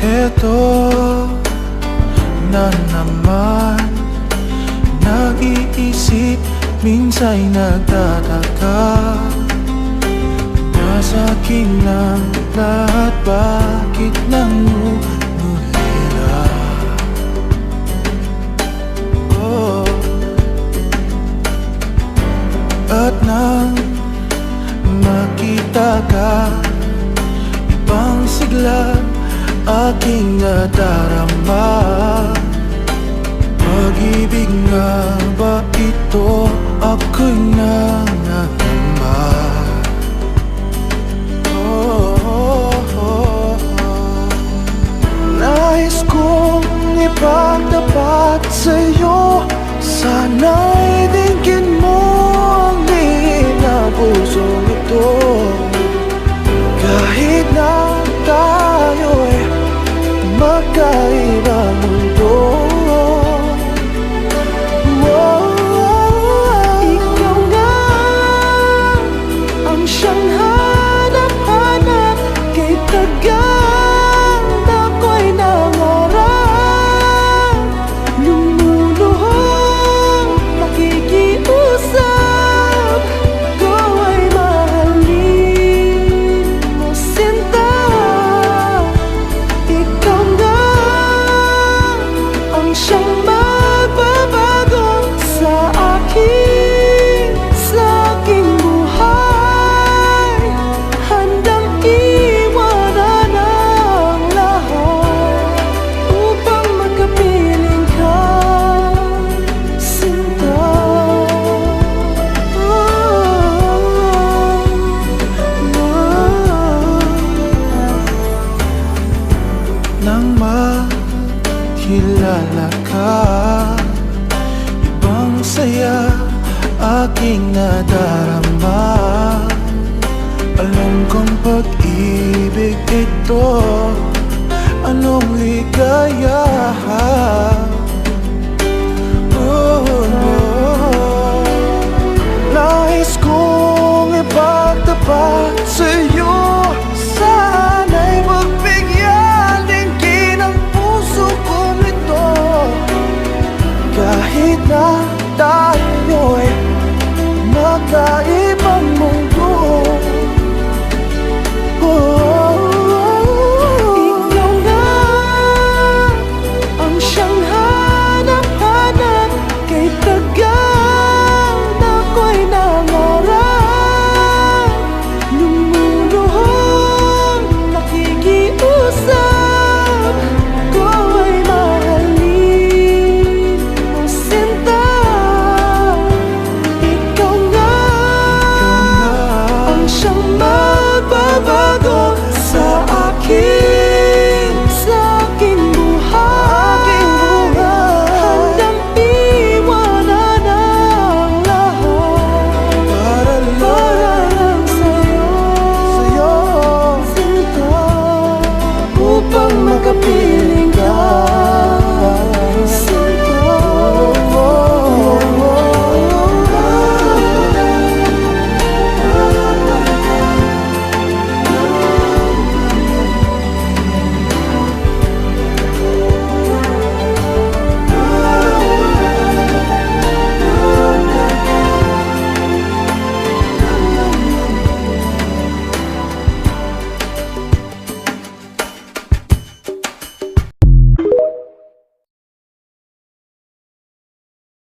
Eto na naman, nag-iisip, minsa'y nagtataka. Nasa akin lang lahat, bakit nangungulila? Oh. At nang makita ka, ibang sigla aking nadarama. Pag-ibig nga ba ito? Ako'y nangangamba. Nais kong ipagtapat sa'yo, sana'y dinggin mo ang lihim na pusong ito. Kahit na tayo'y magkaibang mundo, ikaw nga ang siyang hanap-hanap, kay tagal ako'y nangarap. Lumuluhang nakikiusap, ikaw ay mahalin mo sinta. Ikaw nga ang siyang magbabago sa aking buhay. Handang iwanan ang lahat upang magkapiling ka, sinta. Nang makilala ka, ibang saya aking nadarama. Alam kong pag-ibig ito, anong ligaya. Nais kong ipagtapat sa'yo, sana'y magbigyan dinggin ang puso kong ito. Kahit na tayo'y magkaibang mundo, ikaw nga ang siyang hanap-hanap, kay tagal ako'y nangarap. Lumuluhang nakikiusap,